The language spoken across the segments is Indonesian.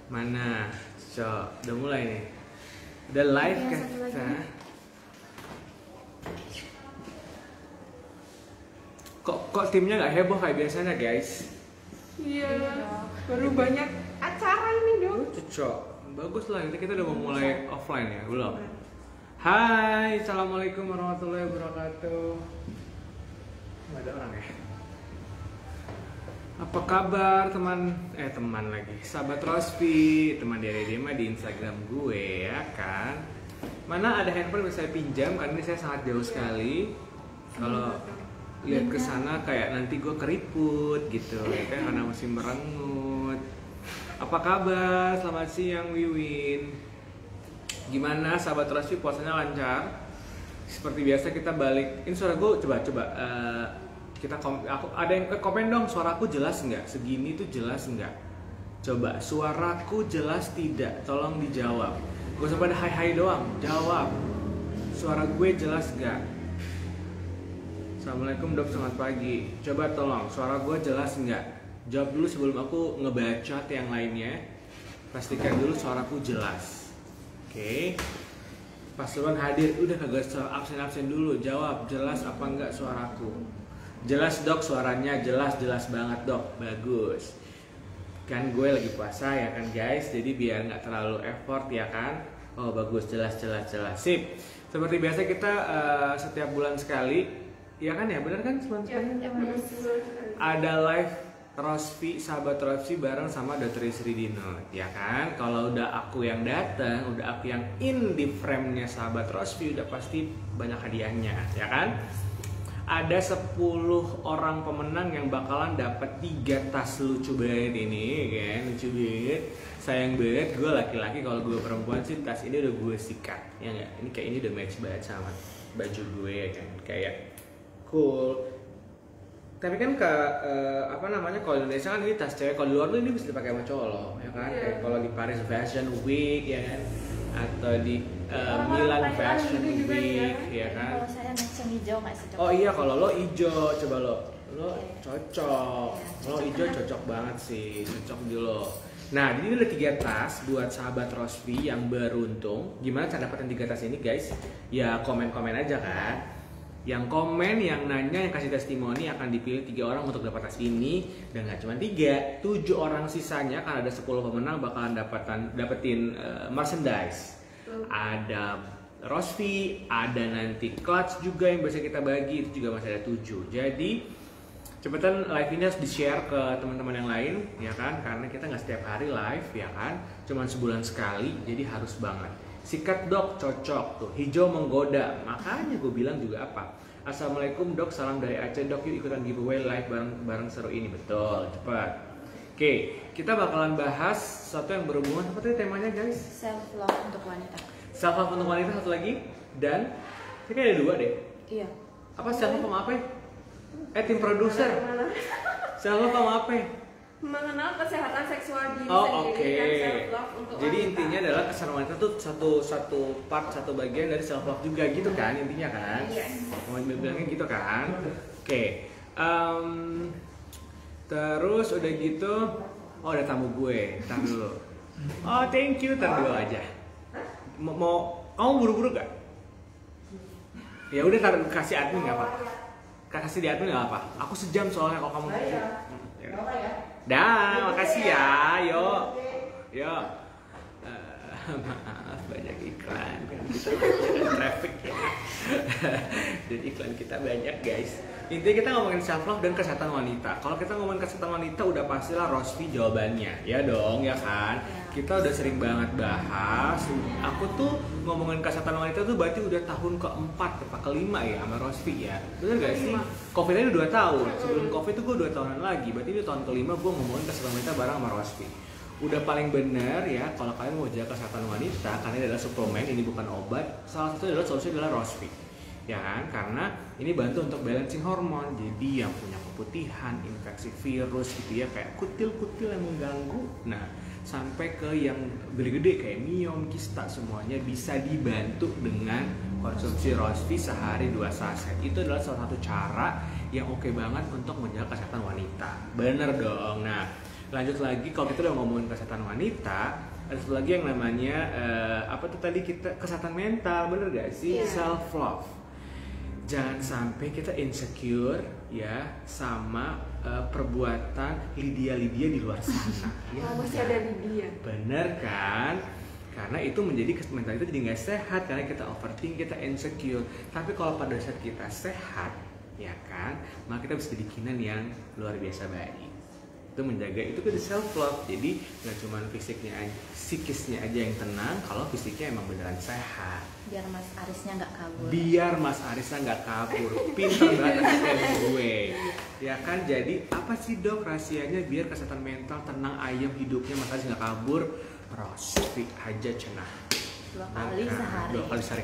Mana? Udah mulai nih. Udah live kan? Kok timnya nggak heboh kayak biasanya guys? Iya, baru banyak acara ini dong. Cocok, bagus lah. Kita udah mau mulai offline ya, belum? Hai, assalamualaikum warahmatullahi wabarakatuh. Nggak ada orang ya? Apa kabar teman lagi? Sahabat Rosfi, teman dia mah di Instagram gue ya kan. Mana ada handphone bisa saya pinjam karena ini saya sangat jauh sekali. Kalau lihat ke sana kayak nanti gue keriput gitu ya kan karena musim merengut. Apa kabar? Selamat siang Wiwin. Gimana sahabat Rosfi, puasanya lancar? Seperti biasa kita balik. Ini suara gue coba aku ada yang komen dong, suaraku jelas nggak? Segini tuh jelas nggak? Coba suaraku jelas tidak? Tolong dijawab. Gak usah pada hai doang, jawab. Suara gue jelas nggak? Assalamualaikum dok, selamat pagi. Coba tolong, suara gue jelas nggak? Jawab dulu sebelum aku ngebacot yang lainnya. Pastikan dulu suaraku jelas. Oke. Pasuruan hadir, udah kagak absen dulu. Jawab, jelas apa enggak suaraku? Jelas dok, suaranya jelas banget dok. Bagus. Kan gue lagi puasa ya kan guys, jadi biar nggak terlalu effort ya kan. Oh bagus, jelas. Sip. Seperti biasa kita setiap bulan sekali. Ya kan ya, benar kan sebulan sekali? Ya, ada live Rosfi, sahabat Rosfi bareng sama Dr. Isridino, ya kan? Kalau udah aku yang datang, udah aku yang in di frame-nya sahabat Rosfi, udah pasti banyak hadiahnya, ya kan? Ada 10 orang pemenang yang bakalan dapat 3 tas lucu banget ini, kan? Lucu banget. Sayang banget, gue laki-laki, kalau gue perempuan sih tas ini udah gue sikat, ya nggak? Ini kayak ini udah match banget sama baju gue, ya kan? Kayak cool. Tapi kan kalau di Indonesia kan ini tas cewek, kalau di luar tuh ini bisa dipakai sama cowok loh, ya kan? Kayak kalau di Paris Fashion Week ya kan, atau di Milan Fashion Week ya kan. Kalau saya next yang hijau nggak sih? Oh iya, kalau lo hijau, coba lo cocok, lo hijau cocok banget sih, cocok di lo. Nah, ini ada 3 tas buat sahabat Rosfi yang beruntung. Gimana cara dapetin 3 tas ini guys? Ya komen-komen aja kan. Yang komen, yang nanya, yang kasih testimoni akan dipilih 3 orang untuk dapat tas ini. Dan gak cuma 3, 7 orang sisanya kan ada 10 pemenang bakalan dapetin merchandise. Ada Rosfi, ada nanti clutch juga yang biasa kita bagi, itu juga masih ada 7. Jadi cepetan live ini harus di-share ke teman-teman yang lain ya kan, karena kita nggak setiap hari live ya kan, cuman sebulan sekali, jadi harus banget. Sikat dok, cocok tuh, hijau menggoda, makanya gue bilang juga apa. Assalamualaikum dok, salam dari Aceh dok, yuk ikutan giveaway live bareng seru ini. Betul, cepat. Oke, kita bakalan bahas sesuatu yang berhubungan, apa tadi temanya guys? Self love untuk wanita. Self love untuk wanita satu lagi, dan ini kayak ada 2 deh. Iya. Apa self love sama apa? Tim produser. Self love sama apa? Mengenal kesehatan seksual diri sendiri dan self love untuk jadi wanita. intinya adalah kesehatan wanita tuh satu bagian dari self love juga gitu kan intinya kan. Mau bilangnya gitu kan. Oke. Terus udah gitu, oh ada tamu gue, ntar dulu. Oh thank you, ntar dulu aja. Mau kamu buru-buru gak? Ya udah taruh kasih admin nggak apa? Kasih di admin nggak apa? Aku sejam soalnya kalau kamu. Dah, makasih ya. Yo. Maaf banyak iklan kan kita traffic ya. Dan iklan kita banyak guys. Intinya kita ngomongin self love dan kesehatan wanita. Kalau kita ngomongin kesehatan wanita udah pastilah Rosfi jawabannya. Ya dong, ya kan? Kita udah sering banget bahas. Aku tuh ngomongin kesehatan wanita tuh berarti udah tahun keempat atau kelima ya sama Rosfi ya. Bener gak sih? Covid aja udah 2 tahun. Sebelum Covid tuh gue 2 tahunan lagi. Berarti ini tahun kelima gue ngomongin kesehatan wanita bareng sama Rosfi. Udah paling bener ya kalau kalian mau jaga kesehatan wanita, karena ini adalah suplemen, ini bukan obat. Salah satu adalah solusinya adalah Rosfi. Ya kan? Karena ini bantu untuk balancing hormon. Jadi yang punya keputihan, infeksi virus gitu ya, kayak kutil-kutil yang mengganggu. Nah, sampai ke yang gede-gede kayak miom, kista, semuanya bisa dibantu dengan konsumsi Rosfi sehari 2 saset. Itu adalah salah satu cara yang oke banget untuk menjaga kesehatan wanita. Bener dong. Nah, lanjut lagi, kalau kita udah ngomongin kesehatan wanita, ada satu lagi yang namanya apa tuh tadi kita kesehatan mental, bener gak sih? Self love. Jangan sampai kita insecure ya sama perbuatan Lydia di luar sana. Ya, masih ada Lydia. bener kan? Karena itu menjadi mental itu jadi nggak sehat karena kita overthink, kita insecure. Tapi kalau pada saat kita sehat, ya kan, maka kita bisa jadi kinan yang luar biasa baik. Itu menjaga itu kan self love. Jadi nggak cuma fisiknya aja, psikisnya aja yang tenang, kalau fisiknya emang beneran sehat. Biar Mas Arisnya nggak kabur. Biar Mas Arisa nggak kabur. Pintar banget asisten gue. Ya kan, jadi apa sih dok rahasianya biar kesehatan mental tenang ayem hidupnya Mas Aris nggak kabur? Rospi aja cenah. 2 kali sehari. 2 kali sehari.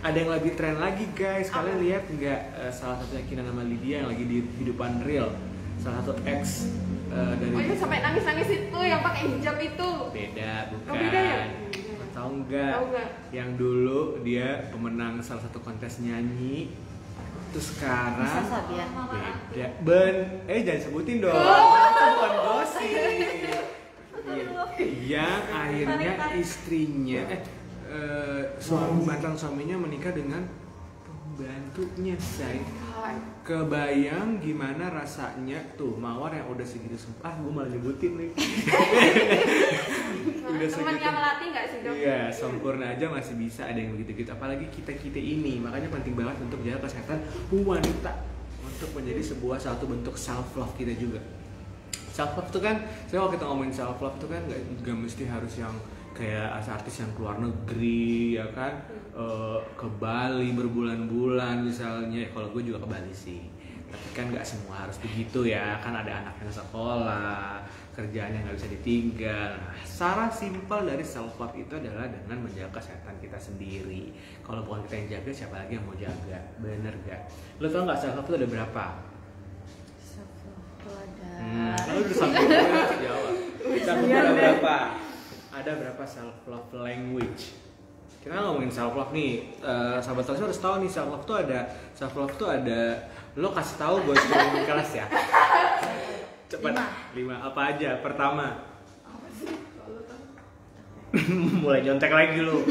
Ada yang lebih tren lagi guys. Kalian lihat nggak salah satu yakinan nama Lydia yang lagi di hidupan real? Salah satu ex dari. Oh, itu sampai nangis-nangis itu yang pakai hijab itu. Beda, bukan. Oh, beda ya? Tahu nggak? Tahu nggak? Yang dulu dia pemenang salah satu kontes nyanyi. Terus sekarang Bisa Sabian. beda. Jangan sebutin dong. Itu bukan gosip. Yang akhirnya istrinya mantan suaminya menikah dengan pembantunya, say. Kebayang gimana rasanya tuh Mawar yang udah segitu gue malah nyebutin nih. Udah Teman yang melatih nggak sih dok? Iya, sempurna aja masih bisa ada yang begitu-gitu. Apalagi kita ini, makanya penting banget untuk jaga kesehatan wanita untuk menjadi salah satu bentuk self love kita juga. Self love itu kan, kalau kita ngomongin self love itu kan nggak mesti harus yang kayak artis yang keluar negeri ya kan, ke Bali berbulan-bulan misalnya. Kalau gue juga ke Bali sih, tapi kan nggak semua harus begitu ya kan, ada anak yang sekolah, kerjaannya nggak bisa ditinggal. Nah, cara simpel dari self love itu adalah dengan menjaga kesehatan kita sendiri. Kalau bukan kita yang jaga, siapa lagi yang mau jaga? Bener gak? Lo tau nggak self love itu ada berapa? Self love itu ada. Lalu udah sampai jawab. Self love ada berapa? Ada berapa self love language? Kita ngomongin self love nih, sahabat terus harus tahu nih self love tuh ada. Lo kasih tahu gue sebelum kelas ya. Cepet. 5 apa aja? Pertama. Mulai nyontek lagi lo.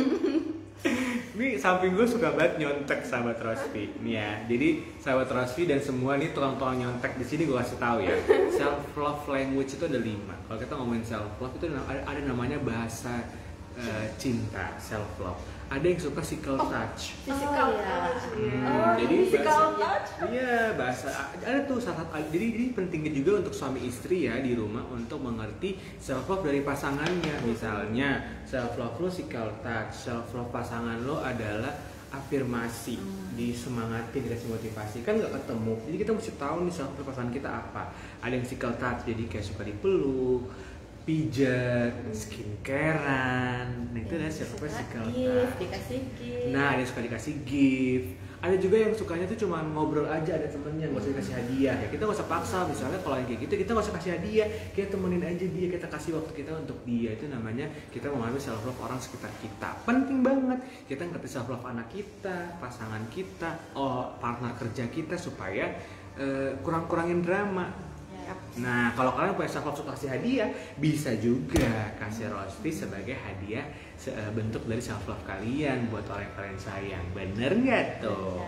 Ini samping gue suka banget nyontek sahabat Rospi nih ya. Jadi sahabat Rospi dan semua nih tukang-tukang nyontek di sini gue kasih tahu ya. Self love language itu ada 5. Kalau kita ngomongin self love itu ada namanya bahasa cinta, self love. Ada yang suka physical touch. Physical touch. Jadi physical bahasa, touch. iya bahasa ada tuh jadi pentingnya juga untuk suami istri ya di rumah untuk mengerti self love dari pasangannya. Misalnya self love lo physical touch, self love pasangan lo adalah afirmasi, disemangatin, dikasih motivasi. Kan nggak ketemu, jadi kita mesti tahu nih self love pasangan kita apa. Ada yang physical touch, jadi kayak suka dipeluk, pijat, skincarean. Nah itu adalah self love physical touch. Dikasih gift. Nah, ada yang suka dikasih gift. Ada juga yang sukanya tuh cuma ngobrol aja, ada temennya, nggak usah dikasih hadiah. Ya kita nggak usah paksa. Misalnya kalau yang kayak gitu kita nggak usah kasih hadiah, kita temenin aja dia, kita kasih waktu kita untuk dia. Itu namanya kita memahami self love orang sekitar kita. Penting banget. Kita ngerti self love anak kita, pasangan kita, partner kerja kita supaya kurang-kurangin drama. Nah, kalau kalian punya self love suka kasih hadiah, bisa juga kasih Rosti sebagai hadiah bentuk dari self love kalian buat orang yang kalian sayang. Bener nggak tuh?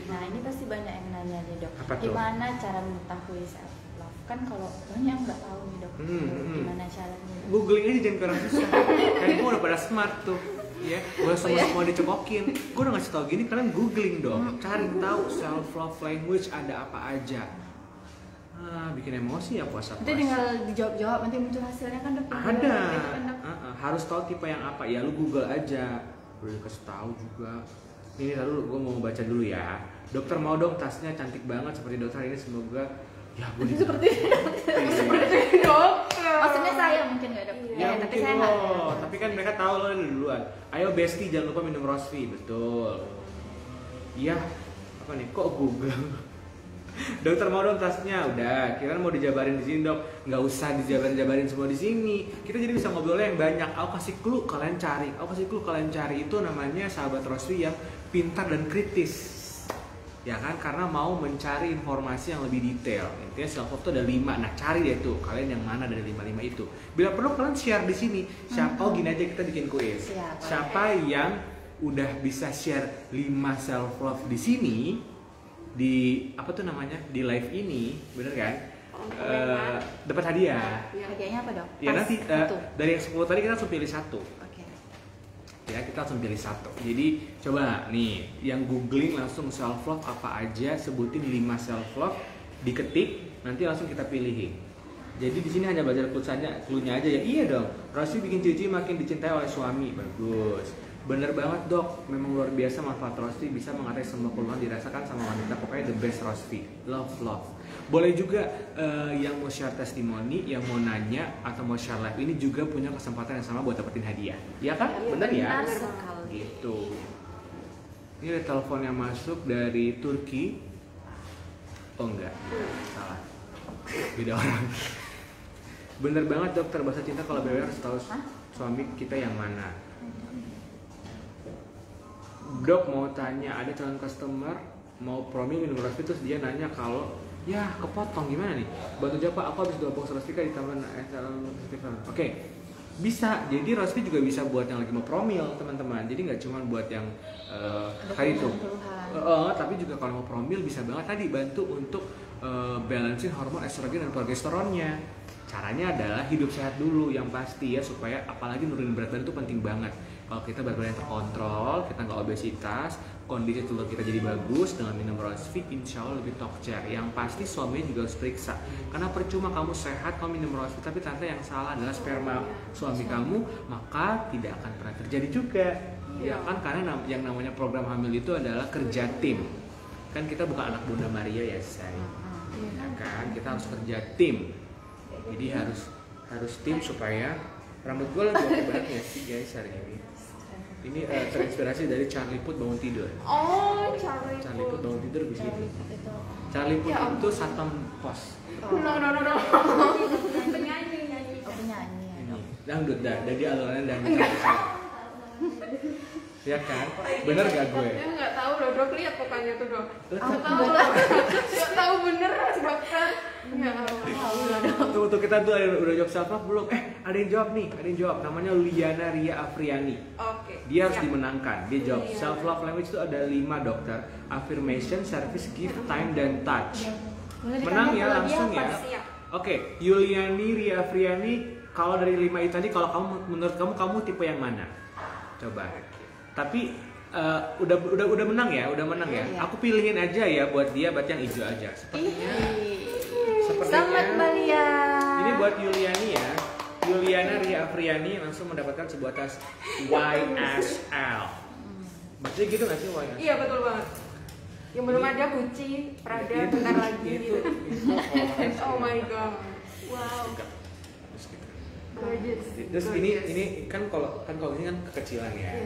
Nah, ini pasti banyak yang nanya nih dok. Apa tuh? Gimana cara mengetahui self love? Kan kalau banyak yang nggak tahu nih dok. Gimana caranya? Googling aja jangan kurang susah. Kan gue udah pada smart tuh. Ya, gue semua dicekokin. Gue udah ngasih tau gini, kalian googling dong. Cari tahu self love language ada apa aja. Bikin emosi ya puasa-puasa. Nanti tinggal dijawab-jawab, nanti muncul hasilnya kan dok. Ada. Harus tahu tipe yang apa. Ya lu Google aja. Udah dikasih tahu juga. Ini lalu gue mau baca dulu ya. Dokter mau dong tasnya cantik banget seperti dokter ini, semoga ya gue seperti dokter. Maksudnya saya mungkin nggak dok? Ya, tapi mungkin saya nggak. tapi kan mereka tahu lo duluan. Ayo Besti jangan lupa minum Rosvi, betul. Iya, apa nih? Kok Google? Dokter mau dong tasnya, udah. Kira mau dijabarin di sini dok, nggak usah dijabarin semua di sini. Kita jadi bisa ngobrolnya yang banyak. Aku kasih clue kalian cari. Itu namanya sahabat Rosvi yang pintar dan kritis. ya kan, karena mau mencari informasi yang lebih detail. Intinya self love itu ada 5. Nah, cari deh tuh kalian yang mana dari 5 itu. Bila perlu kalian share di sini. Siapa gini aja kita bikin kuis. Siapa yang udah bisa share 5 self love di sini di apa tuh namanya? Di live ini, bener kan? Dapat hadiah. Hadiahnya apa dok? Ya nanti dari yang 10 tadi kita langsung pilih 1. Oke. Ya, kita langsung pilih 1. Jadi coba nih yang googling langsung self love apa aja, sebutin 5 self love, diketik, nanti langsung kita pilihin. Jadi di sini hanya belajar cluenya aja ya. Iya dong. Rossi bikin cici makin dicintai oleh suami. Bagus. Bener banget dok, memang luar biasa manfaat Rossi, bisa mengatasi semua keluhan dirasakan sama wanita. Pokoknya the best Rossi. Love. Boleh juga yang mau share testimoni, yang mau nanya atau mau share live ini juga punya kesempatan yang sama buat dapetin hadiah. Ya kan? Bener ya? Benar sekali. Gitu. Ini ada telepon yang masuk dari Turki. Oh enggak, salah. Beda orang. Bener banget dokter, bahasa cinta kalau BW harus tahu suami kita yang mana. Dok mau tanya, ada calon customer mau promil minum Rospi, terus dia nanya kalau ya kepotong gimana nih? Bantu jawab Pak, aku habis 2 box Rospi di taman Oke, bisa. Jadi Rospi juga bisa buat yang lagi mau promil teman-teman. Jadi nggak cuma buat yang tadi itu, tapi juga kalau mau promil bisa banget tadi bantu untuk balancing hormon estrogen dan progesteronnya. Caranya adalah hidup sehat dulu yang pasti ya, supaya apalagi nurunin berat badan itu penting banget. Kalau kita berat badan terkontrol, kita nggak obesitas, kondisi tubuh kita jadi bagus dengan minum Rosfi, insya Allah lebih top chair. Yang pasti suaminya juga harus periksa, karena percuma kamu sehat kamu minum Rosfi tapi ternyata yang salah adalah sperma suami kamu, maka tidak akan pernah terjadi juga. Ya kan, karena yang namanya program hamil itu adalah kerja tim. Kan kita bukan anak Bunda Maria ya say. Ya kan, kita harus kerja tim. Jadi harus tim supaya rambut gue lagi oke banget ya sih guys hari ini. Ini terinspirasi dari Charlie Puth Bangun Tidur. Oh, Charlie Puth Bangun Tidur begini. Charlie Puth itu satpam pos. No. Penyanyi. Dangdut dah, jadi alurannya dangdut. Ya kan? Bener gak gue? Ya nggak tahu dok, lihat pokoknya tuh dok. Nggak tahu bener dokter. Tuh kita tuh udah jawab self love belum? Ada yang jawab. Namanya Liana Ria Afriani. Oke. Dia harus dimenangkan. Dia jawab self love language itu ada 5 dokter. Affirmation, service, gift, time, dan touch. Menang ya langsung ya. Oke, Yuliani Ria Afriani. Kalau dari 5 itu tadi, kalau menurut kamu tipe yang mana? Coba. Tapi udah menang ya, Aku pilihin aja ya buat dia, buat yang hijau aja. Selamat Malia. Ini buat Yuliani ya. Yuliana Ria Afriani langsung mendapatkan sebuah tas YSL. Maksudnya gitu nggak sih YSL? Iya betul banget. Yang belum ada Gucci, Prada, bentar lagi gitu. Oh my god. Wow. Terus ini kan kalau ini kan kekecilan ya,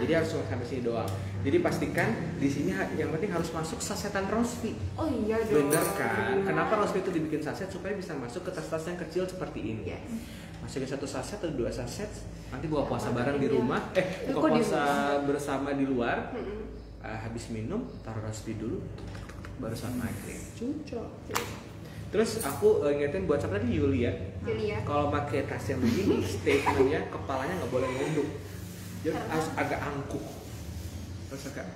jadi harus sampai sini doang. Jadi pastikan di sini yang penting harus masuk sasetan Rospi. Oh iya dong. Bener kan? Kenapa Rospi itu dibikin saset supaya bisa masuk ke tas-tas yang kecil seperti ini. Masukin 1 saset atau 2 saset, nanti buka puasa bareng di rumah, buka puasa bersama di luar. Habis minum taruh Rospi dulu, baru sama maghrib. Cocok. Terus aku ingetin buat siapa tadi, Yulia. Kalau pakai tas yang begini, statementnya kepalanya nggak boleh nunduk, jadi harus agak angkuh, harus agak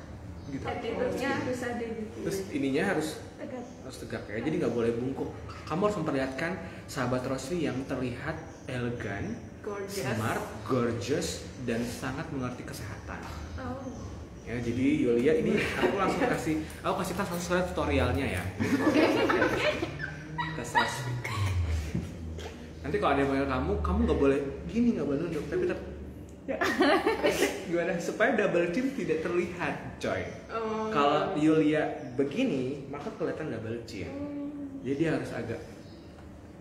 gitu. Attitude-nya harus ada gitu. Terus ininya harus tegak ya, jadi nggak boleh bungkuk. Kamu harus memperlihatkan sahabat Rosfi yang terlihat elegan, smart, gorgeous, dan sangat mengerti kesehatan. Ya, jadi Yulia ini aku kasih tas langsung tutorialnya ya. Tas Rosfi. Nanti kalau ada yang panggil kamu nggak boleh gini, nggak boleh nunduk, tapi ya gimana supaya double chin tidak terlihat, coy. Kalau Yulia begini, maka kelihatan double chin. Jadi dia harus agak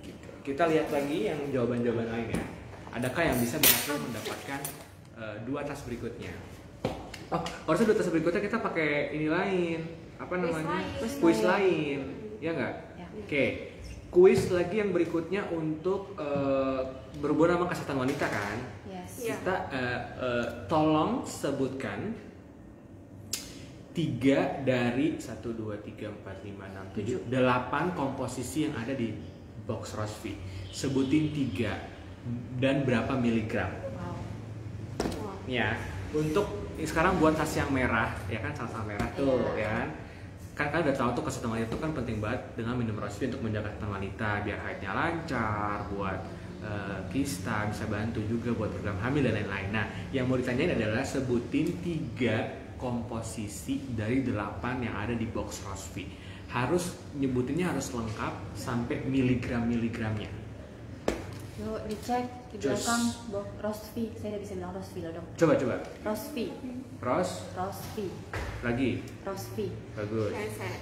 gitu. Kita lihat lagi yang jawaban-jawaban lain ya. Adakah yang bisa berhasil mendapatkan 2 tas berikutnya? Harusnya 2 tas berikutnya kita pakai ini lain, apa namanya? Kuis lain, ya nggak? Oke. Kuis lagi yang berikutnya untuk berhubungan sama kesehatan wanita kan? Kita tolong sebutkan 3 dari 1, 2, 3, 4, 5, 6, 7, 8 komposisi yang ada di box Rosvi. Sebutin 3 dan berapa miligram. Wow. Ya, untuk sekarang buat tas yang merah, ya kan, tas merah tuh, ya kan. Kan kalian udah tahu tuh kesehatan wanita itu kan penting banget dengan minum Rosvi untuk menjaga kesehatan wanita biar haidnya lancar, buat kista, bisa bantu juga buat program hamil dan lain-lain. Nah, yang mau ditanyain adalah sebutin 3 komposisi dari 8 yang ada di box Rosvi. Harus nyebutinnya harus lengkap sampai miligram-miligramnya. Yuk dicek di belakang Rosvi. Saya udah bisa bilang Rosvi loh dong. Coba. Rosvi. Rosvi. Lagi. Rosvi. Bagus. Reset.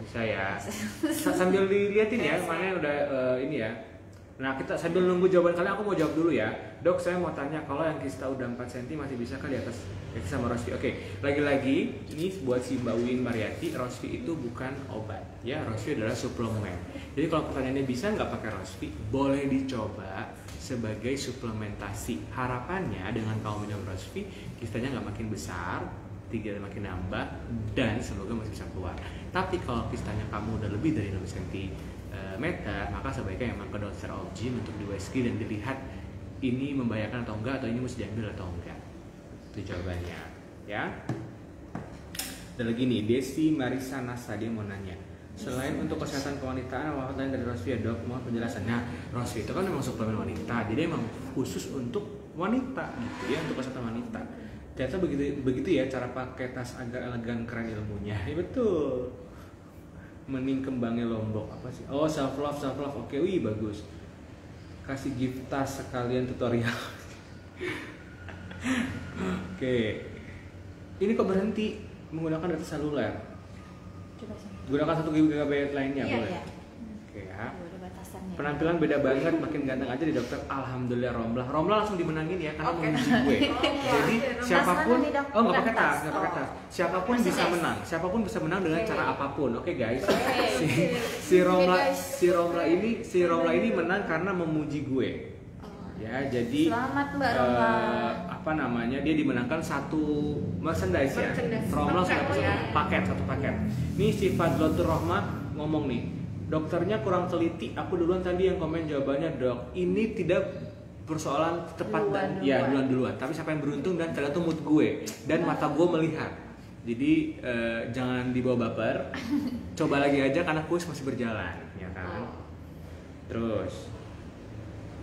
Bisa ya. Sambil diliatin ya mana yang udah ini ya. Nah, kita sambil nunggu jawaban kalian, aku mau jawab dulu ya. Dok, saya mau tanya, kalau yang kista udah 4 cm masih bisa kan di atas kista sama Rosvi? Oke, lagi-lagi ini buat si Mbak Win Mariati, Rosvi itu bukan obat ya, Rosvi adalah suplemen. Jadi kalau pertanyaannya bisa nggak pakai Rosvi, boleh dicoba sebagai suplementasi. Harapannya dengan kamu minum Rosvi, kistanya nggak makin besar, 3 makin nambah, dan semoga masih bisa keluar. Tapi kalau kistanya kamu udah lebih dari 6 cm, maka sebaiknya memang ke dokter OB-GYN untuk di USG dan dilihat ini membahayakan atau enggak, atau ini mesti diambil atau enggak. Itu jawabannya ya. Dan lagi nih, Desi Marisa Nasa, dia mau nanya, selain untuk kesehatan kewanitaan, apa lain dari Rosvi ya dok? Mohon penjelasan. Nah, Rosvi itu kan memang suplemen wanita, jadi emang khusus untuk wanita gitu ya, untuk kesehatan wanita. Ternyata begitu ya cara pakai tas agar elegan, keren ilmunya. Ya betul. Mening kembangnya Lombok, apa sih? Oh, self love. Oke, wih bagus. Kasih gift tas sekalian tutorial. Oke. Ini kok berhenti menggunakan data seluler? Coba sih. Gunakan 1 GB lainnya Iya, boleh. iya. Oke ya. Ada batasannya. Penampilan beda banget, makin ganteng aja di dokter. Alhamdulillah Romlah langsung dimenangin ya karena memuji gue. Jadi siapapun, mana nih, Dok? nggak pakai Bukan tas, tas. nggak pakai tas. Siapapun Masih bisa tes. menang. Siapapun bisa menang dengan cara apapun. Oke guys. Oke. Si Romla ini menang karena memuji gue. Ya, jadi Selamat Mbak Romla. apa namanya, dia dimenangkan 1 merchandise ya. Merchandise. Romla sudah Paket pesan ya. satu paket. Nih si Fadlatur Rohmah ngomong nih, dokternya kurang teliti. Aku duluan tadi yang komen jawabannya dok. Ini tidak persoalan tepat dan ya duluan. Tapi siapa yang beruntung dan ternyata mood gue dan mata gue melihat. Jadi jangan dibawa baper. Coba lagi aja karena kuis masih berjalan, ya kan. Terus,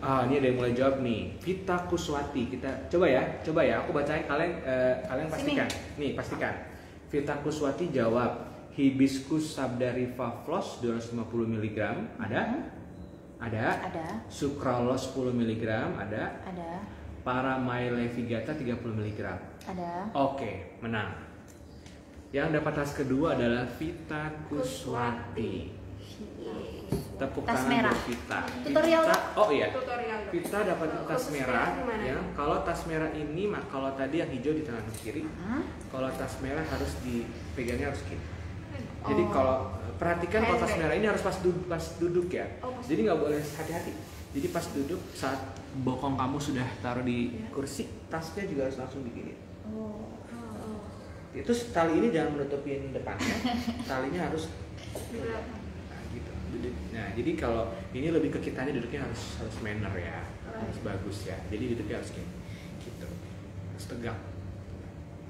ini ada yang mulai jawab nih. Vita Kuswati, kita coba ya. Aku bacain, kalian pastikan. Nih pastikan. Vita Kuswati jawab hibiscus sabdarifa flos 250 mg ada. Sucralose 10 mg ada. Paramylevigata 30 mg Ada. Oke, menang. Yang dapat tas kedua adalah Vita Kuswati. Tepuk Tas tangan merah. buat Vita. Tutorial. Oh iya. Tutorial. Vita dapat tas Khusus merah. gimana? Ya, kalau tas merah ini, kalau tadi yang hijau di tangan kiri, kalau tas merah harus dipegangnya harus kiri. Jadi kalau perhatikan kalau tas merah ini harus pas duduk ya. Jadi nggak boleh hati-hati. Jadi pas duduk saat bokong kamu sudah taruh di kursi, tasnya juga harus langsung begini. Itu tali ini jangan menutupin depannya, talinya harus nah, gitu. Nah, jadi kalau ini lebih ke kitanya duduknya harus manner ya, harus bagus ya. Jadi duduknya harus gitu, harus tegak.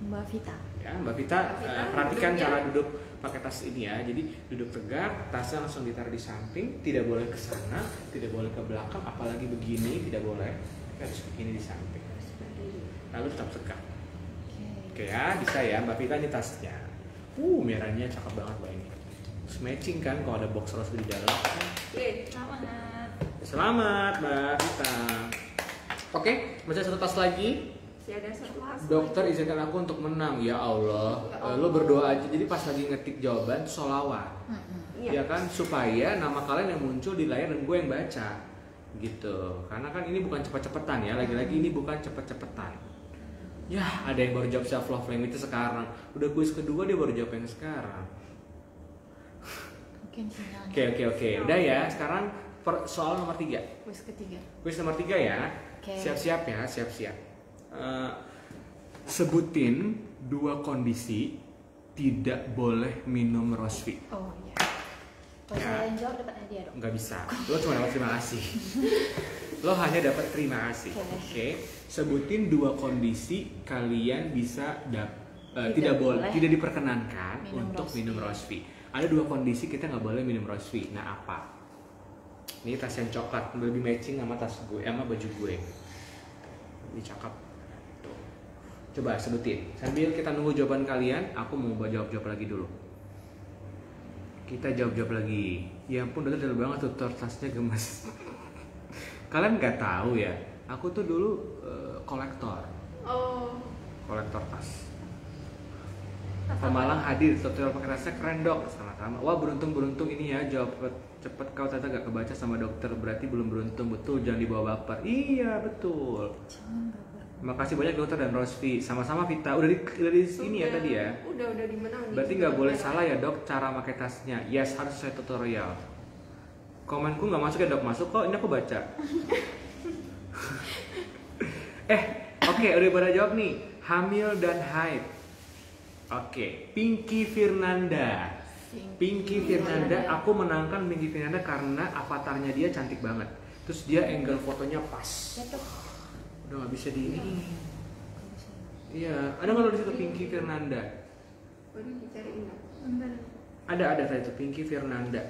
Mbak Vita. Ya, Mbak Vita, perhatikan cara duduk pakai tas ini ya. Jadi duduk tegak, tasnya langsung ditaruh di samping, tidak boleh ke sana, tidak boleh ke belakang, apalagi begini tidak boleh. Harus begini di samping. Lalu tetap tegak. Oke ya, bisa ya Mbak Vita, ini tasnya. Merahnya cakep banget Mbak ini. Terus matching kan kalau ada box rose di dalam. Selamat Mbak Vita. Oke, masih satu tas lagi. Ada satu tas. Dokter izinkan aku untuk menang. Ya Allah, lo berdoa aja. Jadi pas lagi ngetik jawaban sholawat, ya kan, supaya nama kalian yang muncul di layar dan gue yang baca, gitu. Karena kan ini bukan cepet-cepetan ya. Lagi-lagi ini bukan cepet-cepetan. Ya, ada yang baru jawab self love language itu sekarang. Udah kuis kedua dia baru jawab yang sekarang. Oke. Udah ya. Sekarang soal nomor 3. Kuis nomor 3 ya. Siap-siap ya, siap-siap. Sebutin 2 kondisi tidak boleh minum Rosvi. Oh iya. Kalau saya yang jawab dapat hadiah dong. Nggak bisa, lo cuma dapat terima kasih. Lo hanya dapat terima kasih. Oke. Sebutin 2 kondisi kalian bisa tidak diperkenankan untuk minum Rosvi. Ada 2 kondisi kita nggak boleh minum Rosvi. Nah apa? Ini tas yang coklat lebih matching sama tas gue, sama baju gue. Ini cakep. Tuh. Coba sebutin. Sambil kita nunggu jawaban kalian, aku mau jawab lagi dulu. Kita jawab lagi. Ya ampun, udah detail banget tuh, tasnya gemes. Kalian nggak tahu ya, aku tuh dulu kolektor. Kolektor tas. Pemalang hadir, tutorial pakai tasnya keren dok. Sama-sama. Wah beruntung ini ya, jawab cepet kau ternyata gak kebaca sama dokter, berarti belum beruntung. Betul, jangan dibawa baper. Iya betul. Makasih banyak dokter dan Rosvi. Sama-sama Vita. Udah di sini ya tadi ya. Udah dimenangin. Berarti nggak boleh salah ya dok cara pakai tasnya. Yes, harus sesuai tutorial. Komenku nggak masuk ya dok, masuk kok. Ini aku baca. Oke, udah pada jawab nih. Hamil dan haid. Oke, Pinky Firnanda. Aku menangkan Pinky Firnanda karena avatarnya dia cantik banget. Terus dia angle fotonya pas. Udah nggak bisa di ini. Iya, ada nggak lo di situ Pinky Firnanda? Ada tadi tuh Pinky Firnanda.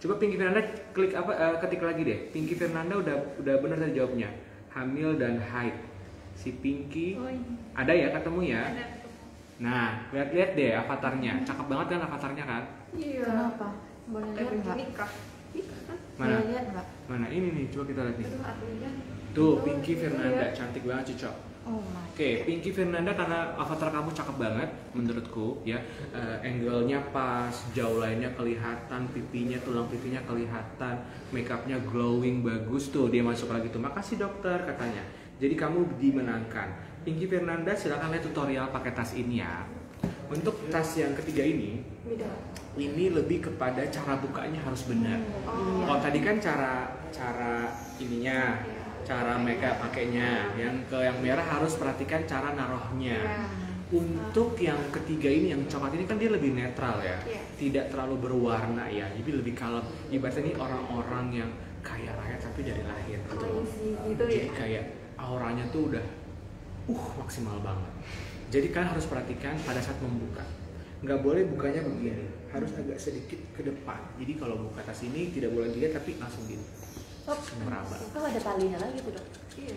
Coba Pinky Firnanda klik ketik lagi deh. Pinky Firnanda udah benar tadi jawabnya. Hamil dan haid. Si Pinky ada ya, ketemu ya? Ada. Nah, lihat deh avatarnya. Cakep banget kan avatarnya kan? Iya. Kenapa? Boleh lihat nggak? Nikah kan? Mana? Boleh lihat nggak? Mana ini nih? Coba kita lihat nih. Tuh, Pinky Firnanda cantik banget cocok. Oke, Pinky Firnanda karena avatar kamu cakep banget menurutku ya. Angle-nya pas, jauh lainnya kelihatan, pipinya, tulang pipinya kelihatan, makeupnya glowing bagus tuh. Dia masuk lagi tuh. Makasih dokter katanya. Jadi kamu dimenangkan. Pinky Firnanda silakan lihat tutorial pakai tas ini ya. Untuk tas yang ketiga ini lebih kepada cara bukanya harus benar. Kalau tadi kan cara ininya, cara makeup pakainya. Yang merah harus perhatikan cara naruhnya. Untuk yang ketiga ini, yang coklat ini kan dia lebih netral ya, tidak terlalu berwarna ya, jadi lebih kalem. Ibaratnya ini orang-orang yang kaya raya tapi dari lahir gitu. Jadi kayak auranya tuh udah maksimal banget. Jadi kan harus perhatikan pada saat membuka, nggak boleh bukanya begini, harus agak sedikit ke depan. Jadi kalau buka tas ini tidak boleh dilihat tapi langsung gini, meraba. Ada talinya lagi tuh dok. Iya.